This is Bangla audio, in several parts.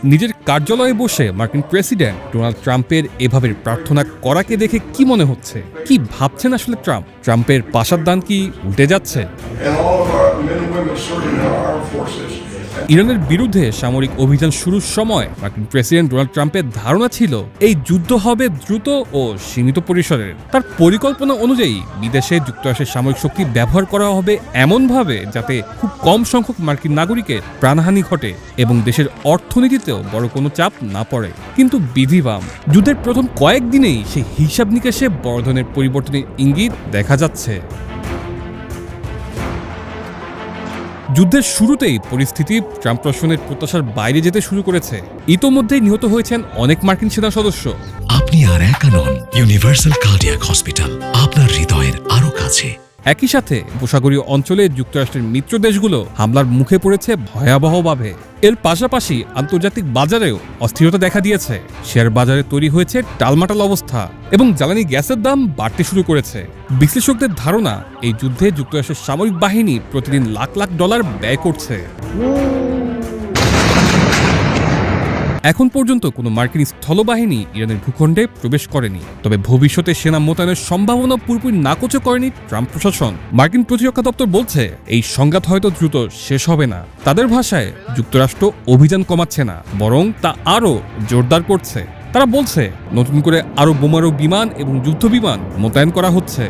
নিজের কার্যালয়ে বসে মার্কিন প্রেসিডেন্ট ডোনাল্ড ট্রাম্পের এভাবে প্রার্থনা করাকে দেখে কি মনে হচ্ছে? কি ভাবছেন আসলে ট্রাম্পের পাশার কি উল্টে যাচ্ছে? ইরানের বিরুদ্ধে সামরিক অভিযান শুরুর সময় মার্কিন প্রেসিডেন্ট ডোনাল্ড ট্রাম্পের ধারণা ছিল এই যুদ্ধ হবে দ্রুত ও সীমিত পরিসরের। তার পরিকল্পনা অনুযায়ী বিদেশে যুক্তরাষ্ট্রের সামরিক শক্তি ব্যবহার করা হবে এমনভাবে যাতে খুব কম সংখ্যক মার্কিন নাগরিকের প্রাণহানি ঘটে এবং দেশের অর্থনীতিতেও বড় কোনো চাপ না পড়ে। কিন্তু বিধিবাম যুদ্ধের প্রথম কয়েকদিনেই সেই হিসাব নিকেশে বড় ধরনের পরিবর্তনের ইঙ্গিত দেখা যাচ্ছে। যুদ্ধের শুরুতেই পরিস্থিতি ট্রাম্প প্রশাসনের প্রত্যাশার বাইরে যেতে শুরু করেছে। ইতোমধ্যেই নিহত হয়েছেন অনেক মার্কিন সেনা সদস্য। আপনি আর একা নন, ইউনিভার্সাল কার্ডিয়াক হসপিটাল আপনার হৃদয়ের আরো কাছে। একই সাথে উপসাগরীয় অঞ্চলে যুক্তরাষ্ট্রের মিত্র দেশগুলো হামলার মুখে পড়েছে ভয়াবহভাবে। এর পাশাপাশি আন্তর্জাতিক বাজারেও অস্থিরতা দেখা দিয়েছে। শেয়ার বাজারে তৈরি হয়েছে টালমাটাল অবস্থা এবং জ্বালানি গ্যাসের দাম বাড়তে শুরু করেছে। বিশ্লেষকদের ধারণা, এই যুদ্ধে যুক্তরাষ্ট্রের সামরিক বাহিনী প্রতিদিন লাখ লাখ ডলার ব্যয় করছে। এখন পর্যন্ত কোনো মার্কিন স্থলবাহিনী ইরানের ভূখণ্ডে প্রবেশ করেনি। তবে ভবিষ্যতে সেনা মোতায়েনের সম্ভাবনা পুরোপুরি নাকচ করেনি ট্রাম্প প্রশাসন। মার্কিন প্রতিরক্ষা দপ্তর বলছে এই সংঘাত হয়তো দ্রুত শেষ হবে না। তাদের ভাষায় যুক্তরাষ্ট্র অভিযান কমাচ্ছে না, বরং তা আরও জোরদার করছে। তারা বলছে নতুন করে আরও বোমারু বিমান এবং যুদ্ধ বিমান মোতায়েন করা হচ্ছে।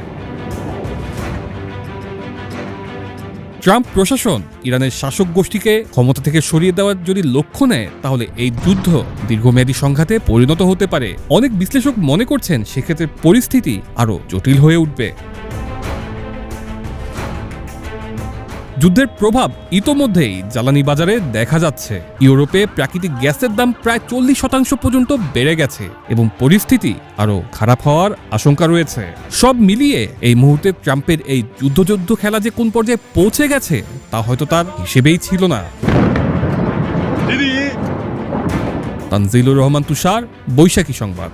ট্রাম্প প্রশাসন ইরানের শাসক গোষ্ঠীকে ক্ষমতা থেকে সরিয়ে দেওয়ার যদি লক্ষ্য নেয়, তাহলে এই যুদ্ধ দীর্ঘমেয়াদী সংঘাতে পরিণত হতে পারে। অনেক বিশ্লেষক মনে করছেন সেক্ষেত্রে পরিস্থিতি আরও জটিল হয়ে উঠবে। যুদ্ধের প্রভাব ইতোমধ্যেই জ্বালানি বাজারে দেখা যাচ্ছে। ইউরোপে প্রাকৃতিক গ্যাসের দাম প্রায় 40% পর্যন্ত বেড়ে গেছে এবং পরিস্থিতি আরও খারাপ হওয়ার আশঙ্কা রয়েছে। সব মিলিয়ে এই মুহূর্তে ট্রাম্পের এই যুদ্ধ খেলা যে কোন পর্যায়ে পৌঁছে গেছে তা হয়তো তার হিসেবেই ছিল না। তানজিলুর রহমান তুষার, বৈশাখী সংবাদ।